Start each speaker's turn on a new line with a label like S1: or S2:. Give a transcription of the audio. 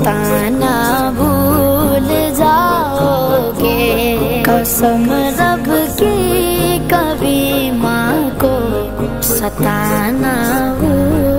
S1: ستانا بھول جاؤ گے، قسم رب کی کبھی ماں کو ستانا بھول